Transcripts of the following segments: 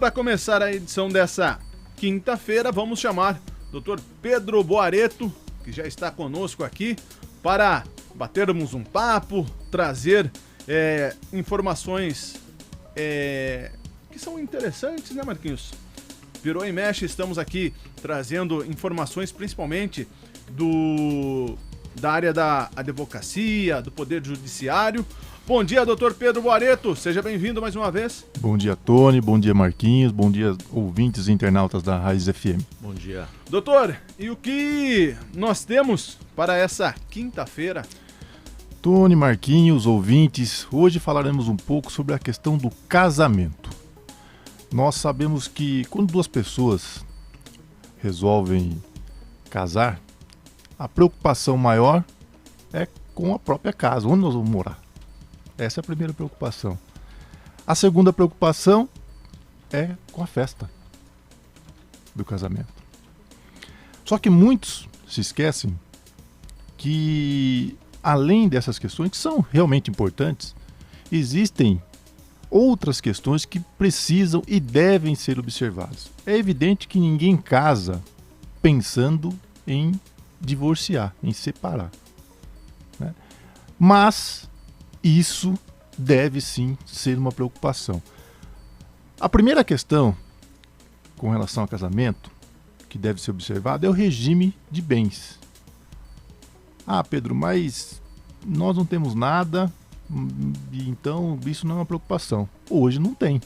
para começar a edição dessa quinta-feira, vamos chamar o Dr. Pedro Boareto, que já está conosco aqui, para batermos um papo, trazer informações que são interessantes, né, Marquinhos? Virou e mexe, estamos aqui trazendo informações principalmente da área da advocacia, do Poder Judiciário. Bom dia, doutor Pedro Boareto, seja bem-vindo mais uma vez. Bom dia, Tony, bom dia, Marquinhos, bom dia, ouvintes e internautas da Raiz FM. Bom dia. Doutor, e o que nós temos para essa quinta-feira? Tony, Marquinhos, ouvintes, hoje falaremos um pouco sobre a questão do casamento. Nós sabemos que quando duas pessoas resolvem casar, a preocupação maior é com a própria casa, onde nós vamos morar. Essa é a primeira preocupação. A segunda preocupação é com a festa do casamento. Só que muitos se esquecem que, além dessas questões, que são realmente importantes, existem outras questões que precisam e devem ser observadas. É evidente que ninguém casa pensando em divorciar, em separar, né? Mas isso deve sim ser uma preocupação. A primeira questão com relação ao casamento que deve ser observado é o regime de bens. Ah, Pedro, mas nós não temos nada, então isso não é uma preocupação. Hoje não tem,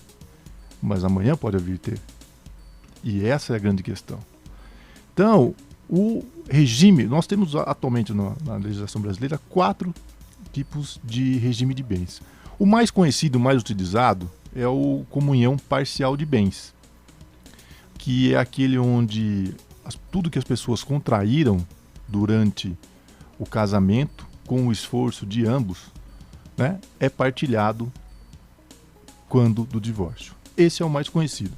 mas amanhã pode vir ter. E essa é a grande questão. Então, o regime, nós temos atualmente na legislação brasileira 4 tipos de regime de bens. O mais conhecido, o mais utilizado, é o comunhão parcial de bens, que é aquele onde tudo que as pessoas contraíram durante o casamento, com o esforço de ambos, né, é partilhado quando do divórcio. Esse é o mais conhecido.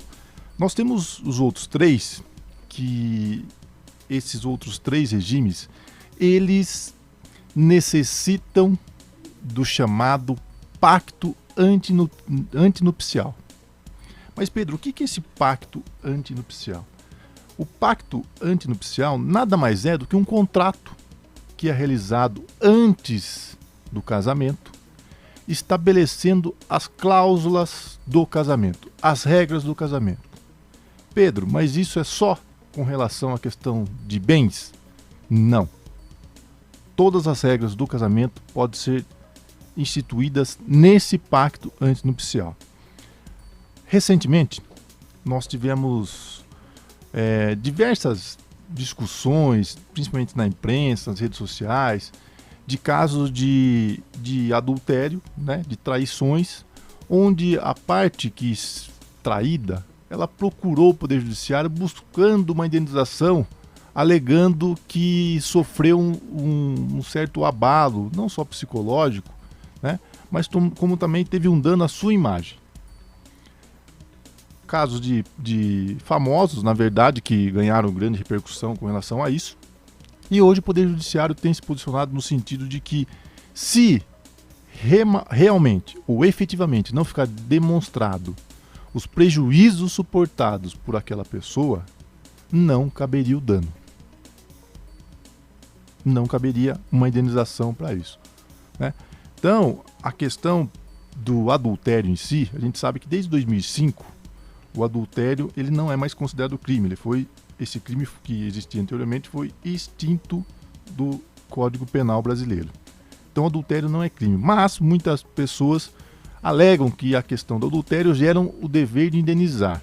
Nós temos os outros 3, que esses outros 3 regimes, eles necessitam do chamado pacto antinupcial. Mas, Pedro, o que é esse pacto antinupcial? O pacto antinupcial nada mais é do que um contrato que é realizado antes do casamento, estabelecendo as cláusulas do casamento, as regras do casamento. Pedro, mas isso é só com relação à questão de bens? Não. Todas as regras do casamento podem ser instituídas nesse pacto antinupcial. Recentemente, nós tivemos diversas discussões, principalmente na imprensa, nas redes sociais, de casos de adultério, né, de traições, onde a parte que traída, ela procurou o Poder Judiciário buscando uma indenização, alegando que sofreu um certo abalo, não só psicológico, né, mas como também teve um dano à sua imagem. Casos de famosos, na verdade, que ganharam grande repercussão com relação a isso. E hoje o Poder Judiciário tem se posicionado no sentido de que, se realmente ou efetivamente não ficar demonstrado os prejuízos suportados por aquela pessoa, não caberia o dano. Não caberia uma indenização para isso, né? Então, a questão do adultério em si, a gente sabe que desde 2005, o adultério ele não é mais considerado crime. Esse crime que existia anteriormente foi extinto do Código Penal brasileiro. Então, adultério não é crime. Mas muitas pessoas alegam que a questão do adultério gera o dever de indenizar.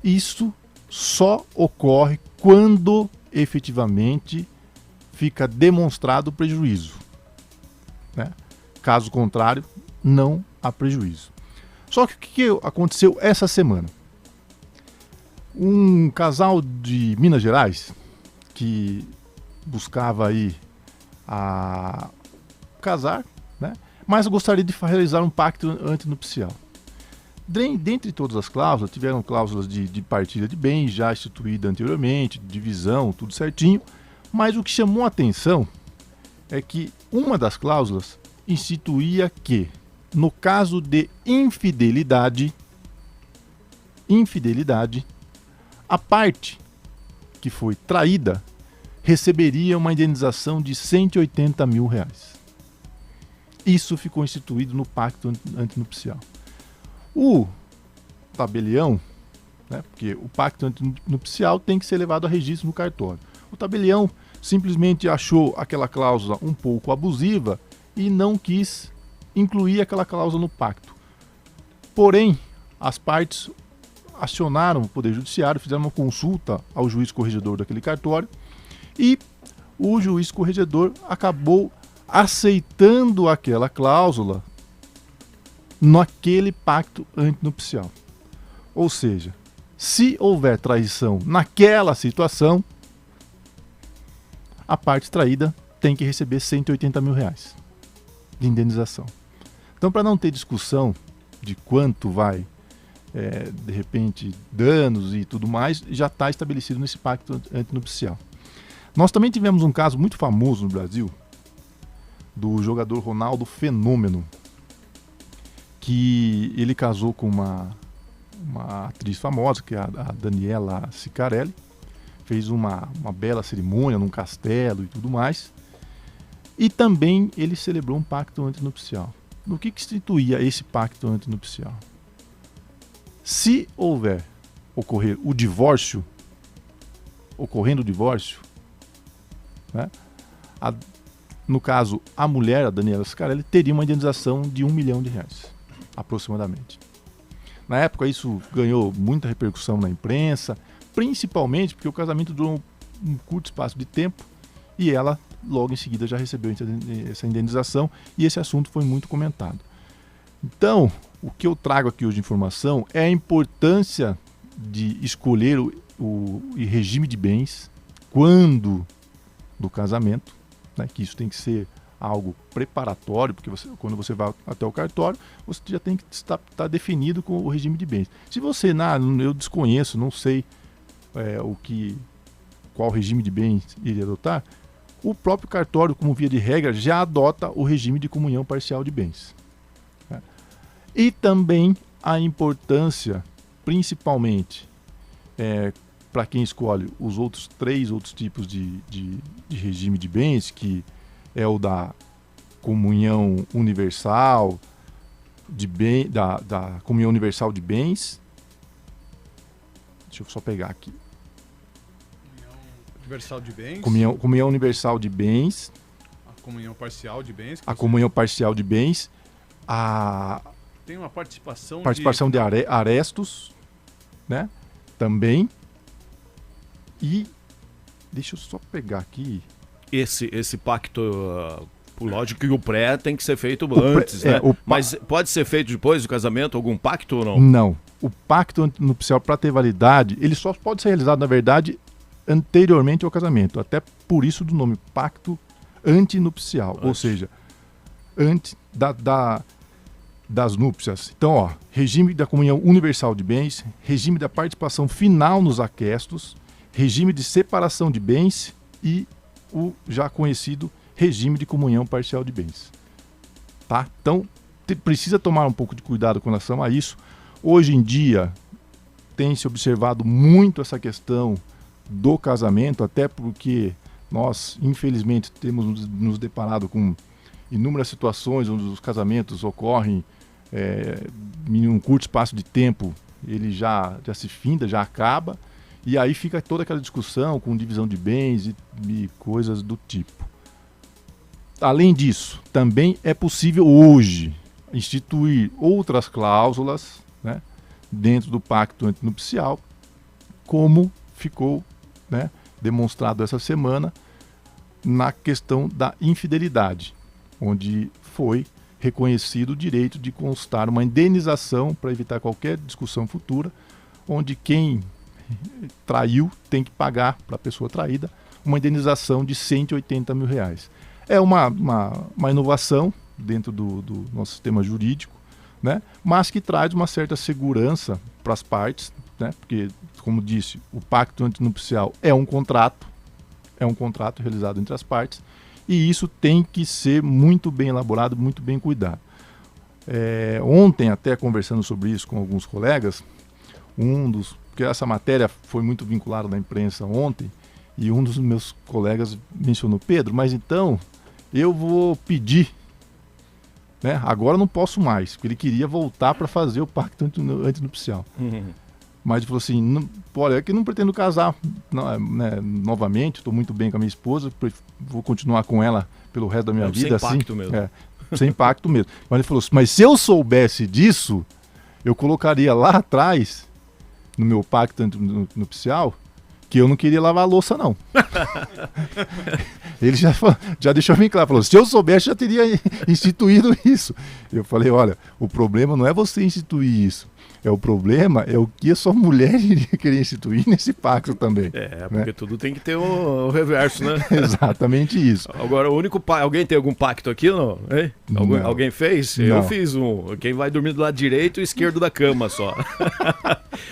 Isso só ocorre quando efetivamente fica demonstrado o prejuízo, né? Caso contrário, não há prejuízo. Só que o que aconteceu essa semana? Um casal de Minas Gerais que buscava aí casar, né? Mas gostaria de realizar um pacto antinupcial. Dentre todas as cláusulas, tiveram cláusulas de partilha de bens já instituída anteriormente, divisão, tudo certinho, mas o que chamou a atenção é que uma das cláusulas instituía que, no caso de infidelidade, infidelidade, a parte que foi traída receberia uma indenização de R$180 mil. Isso ficou instituído no pacto antinupcial. O tabelião, né, porque o pacto antinupcial tem que ser levado a registro no cartório. O tabelião simplesmente achou aquela cláusula um pouco abusiva e não quis incluir aquela cláusula no pacto. Porém, as partes acionaram o Poder Judiciário, fizeram uma consulta ao juiz corregedor daquele cartório e o juiz corregedor acabou aceitando aquela cláusula naquele pacto antinupcial. Ou seja, se houver traição naquela situação, a parte traída tem que receber R$180 mil de indenização. Então, para não ter discussão de quanto vai, de repente, danos e tudo mais, já está estabelecido nesse pacto antinupcial. Nós também tivemos um caso muito famoso no Brasil, do jogador Ronaldo Fenômeno, que ele casou com uma atriz famosa, que é a Daniela Sicarelli, fez uma bela cerimônia num castelo e tudo mais, e também ele celebrou um pacto antinupcial. No que instituía esse pacto antinupcial? Se ocorrer o divórcio, ocorrendo o divórcio, né, no caso, a mulher, a Daniela Sicarelli, teria uma indenização de R$1 milhão, aproximadamente. Na época, isso ganhou muita repercussão na imprensa, principalmente porque o casamento durou um curto espaço de tempo e ela, logo em seguida, já recebeu essa indenização e esse assunto foi muito comentado. Então, o que eu trago aqui hoje de informação é a importância de escolher o regime de bens quando do casamento, né, que isso tem que ser algo preparatório, porque quando você vai até o cartório, você já tem que estar definido com o regime de bens. Se você, eu desconheço, não sei qual regime de bens iria adotar, o próprio cartório, como via de regra, já adota o regime de comunhão parcial de bens. Né? E também a importância, principalmente, para quem escolhe os três outros tipos de regime de bens, que é o da comunhão universal da comunhão universal de bens. Deixa eu só pegar aqui. Universal de bens. Comunhão universal de bens. A comunhão parcial de bens. A comunhão parcial de bens. Tem uma participação de arestos, né? Também. E deixa eu só pegar aqui. Esse pacto, lógico que o pré tem que ser feito antes, né? Mas pode ser feito depois do casamento, algum pacto ou não? Não. O pacto antinupcial, para ter validade, ele só pode ser realizado, na verdade, anteriormente ao casamento. Até por isso do nome, pacto antinupcial. Ou seja, antes das núpcias. Então, regime da comunhão universal de bens, regime da participação final nos aquestos, regime de separação de bens e o já conhecido regime de comunhão parcial de bens. Tá? Então, precisa tomar um pouco de cuidado com relação a isso. Hoje em dia, tem se observado muito essa questão do casamento, até porque nós, infelizmente, temos nos deparado com inúmeras situações onde os casamentos ocorrem em um curto espaço de tempo, ele já se finda, já acaba. E aí fica toda aquela discussão com divisão de bens e coisas do tipo. Além disso, também é possível hoje instituir outras cláusulas, né, dentro do pacto antinupcial, como ficou, né, demonstrado essa semana na questão da infidelidade, onde foi reconhecido o direito de constar uma indenização para evitar qualquer discussão futura, onde quem traiu tem que pagar para a pessoa traída uma indenização de R$180 mil. É uma inovação dentro do nosso sistema jurídico, né? Mas que traz uma certa segurança para as partes, né? Porque, como disse, o pacto antinupcial é um contrato realizado entre as partes e isso tem que ser muito bem elaborado, muito bem cuidado. Ontem, até conversando sobre isso com alguns colegas, Porque essa matéria foi muito vinculada na imprensa ontem, e um dos meus colegas mencionou: Pedro, mas então eu vou pedir, né? Agora eu não posso mais, porque ele queria voltar para fazer o pacto antinupcial. Mas ele falou assim: olha, é que não pretendo casar né, novamente, estou muito bem com a minha esposa, vou continuar com ela pelo resto da minha vida. Sem pacto mesmo. Sem pacto mesmo. Mas ele falou assim: mas se eu soubesse disso, eu colocaria lá atrás, no meu pacto antinupcial, que eu não queria lavar a louça, não. Ele já deixou bem claro, falou: se eu soubesse, já teria instituído isso. Eu falei: olha, o problema não é você instituir isso. O problema é o que a sua mulher iria querer instituir nesse pacto também. Porque né? Tudo tem que ter o reverso, né? Exatamente isso. Agora, o único alguém tem algum pacto aqui ou não? Alguém fez? Não. Eu fiz um. Quem vai dormir do lado direito e esquerdo da cama só.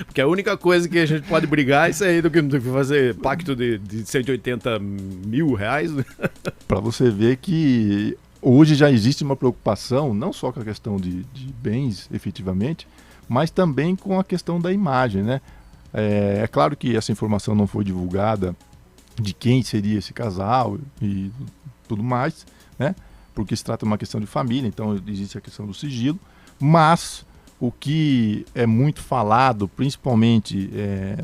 Porque a única coisa que a gente pode brigar é isso aí do que fazer pacto de 180 mil reais. Para você ver que hoje já existe uma preocupação, não só com a questão de bens, efetivamente, mas também com a questão da imagem, né? É claro que essa informação não foi divulgada de quem seria esse casal e tudo mais, né? Porque se trata de uma questão de família, então existe a questão do sigilo, mas o que é muito falado, principalmente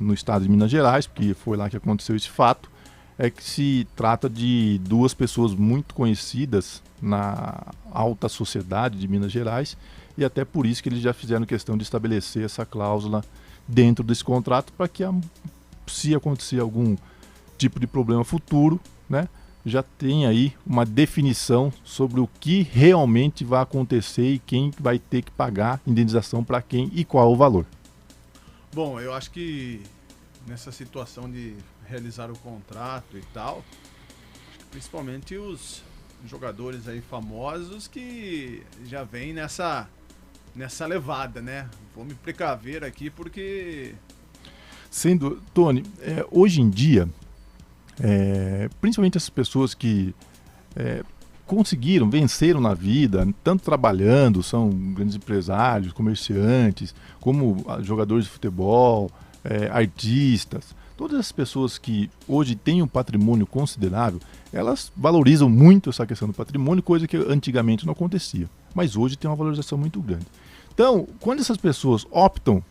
no estado de Minas Gerais, porque foi lá que aconteceu esse fato, é que se trata de duas pessoas muito conhecidas na alta sociedade de Minas Gerais, e até por isso que eles já fizeram questão de estabelecer essa cláusula dentro desse contrato, para que, se acontecer algum tipo de problema futuro, né, já tenha aí uma definição sobre o que realmente vai acontecer e quem vai ter que pagar indenização para quem e qual o valor. Bom, eu acho que nessa situação de realizar o contrato e tal, principalmente os jogadores aí famosos que já vêm nessa levada, né? Vou me precaver aqui porque... Sendo, Tony, hoje em dia, principalmente essas pessoas que venceram na vida, tanto trabalhando, são grandes empresários, comerciantes, como jogadores de futebol, artistas, todas as pessoas que hoje têm um patrimônio considerável, elas valorizam muito essa questão do patrimônio, coisa que antigamente não acontecia, mas hoje tem uma valorização muito grande. Então, quando essas pessoas optam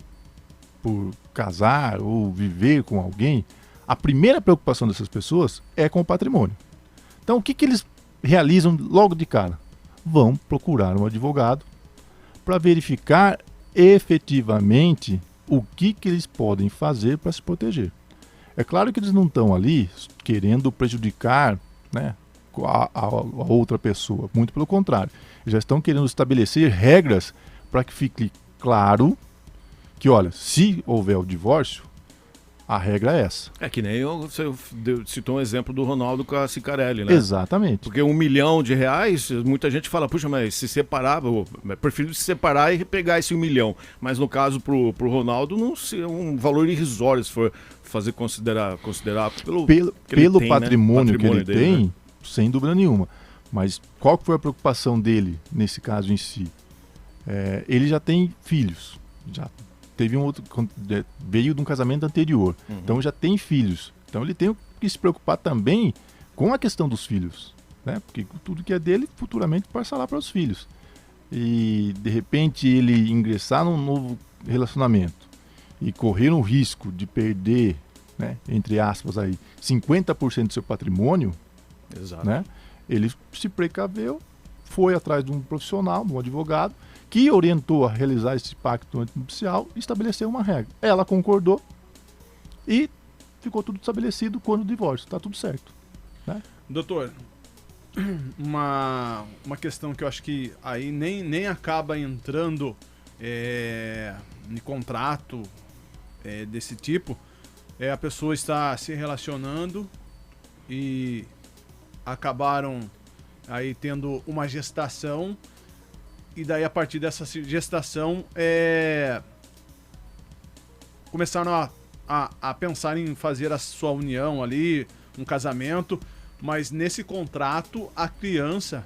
por casar ou viver com alguém, a primeira preocupação dessas pessoas é com o patrimônio. Então, o que eles realizam logo de cara? Vão procurar um advogado para verificar efetivamente o que eles podem fazer para se proteger. É claro que eles não estão ali querendo prejudicar, né, a outra pessoa, muito pelo contrário. Eles já estão querendo estabelecer regras para que fique claro que, olha, se houver o divórcio, a regra é essa. É que nem você citou um exemplo do Ronaldo com a Cicarelli, né? Exatamente. Porque R$1 milhão, muita gente fala: puxa, mas se separar, eu prefiro se separar e pegar esse 1 milhão. Mas no caso pro Ronaldo, não é um valor irrisório, se for fazer considerar pelo patrimônio que ele dele, tem, né? Sem dúvida nenhuma. Mas qual foi a preocupação dele nesse caso em si? Ele já tem filhos, já teve veio de um casamento anterior, então já tem filhos. Então ele tem que se preocupar também com a questão dos filhos, né? Porque tudo que é dele futuramente passa lá para os filhos. E de repente ele ingressar num novo relacionamento e correr um risco de perder, né, entre aspas aí, 50% do seu patrimônio, exato, né? Ele se precaveu, foi atrás de um profissional, de um advogado, que orientou a realizar esse pacto antinupcial e estabeleceu uma regra. Ela concordou e ficou tudo estabelecido quando o divórcio, está tudo certo, né? Doutor, uma questão que eu acho que aí nem acaba entrando em contrato desse tipo, a pessoa está se relacionando e acabaram aí tendo uma gestação, e daí a partir dessa gestação começaram a pensar em fazer a sua união ali, um casamento, mas nesse contrato a criança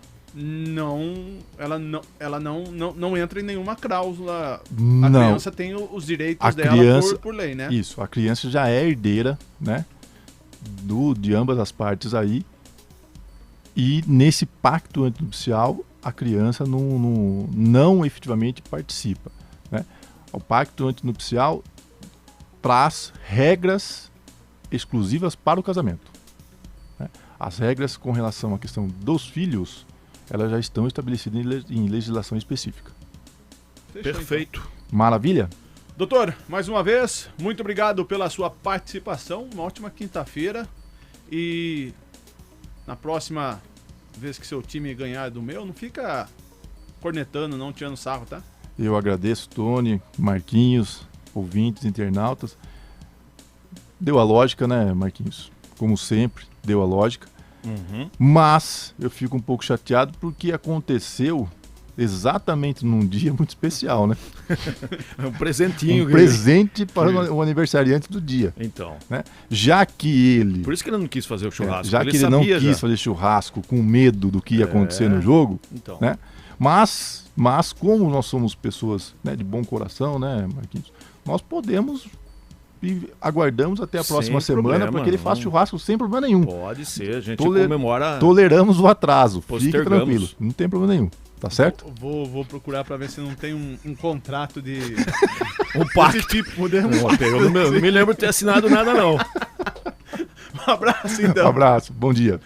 ela não entra em nenhuma cláusula. Não. A criança tem os direitos dela por lei, né? Isso, a criança já é herdeira, né? De ambas as partes aí. E nesse pacto antinupcial, a criança não efetivamente participa, né? O pacto antinupcial traz regras exclusivas para o casamento, né? As regras com relação à questão dos filhos, elas já estão estabelecidas em legislação específica. Fechou, perfeito. então. Maravilha? Doutor, mais uma vez, muito obrigado pela sua participação. Uma ótima quinta-feira. E na próxima vez que seu time ganhar do meu, não fica cornetando, não tirando sarro, tá? Eu agradeço, Tony, Marquinhos, ouvintes, internautas. Deu a lógica, né, Marquinhos? Como sempre, deu a lógica. Uhum. Mas eu fico um pouco chateado porque aconteceu exatamente num dia muito especial, né? É um presentinho. Um presente para o aniversariante do dia. Então. Né? Já que ele... Por isso que ele não quis fazer o churrasco. já que ele não quis fazer churrasco com medo do que ia acontecer no jogo, então. Né? Mas como nós somos pessoas, né, de bom coração, né, Marquinhos? Nós podemos e aguardamos até a próxima semana para que ele faça churrasco sem problema nenhum. Pode ser, a gente comemora. Toleramos o atraso, fique Postergamos. tranquilo, não tem problema nenhum. Tá certo? Vou procurar para ver se não tem um contrato de... um pacto. tipo. Eu não me lembro de ter assinado nada, não. Um abraço, então. Um abraço, bom dia.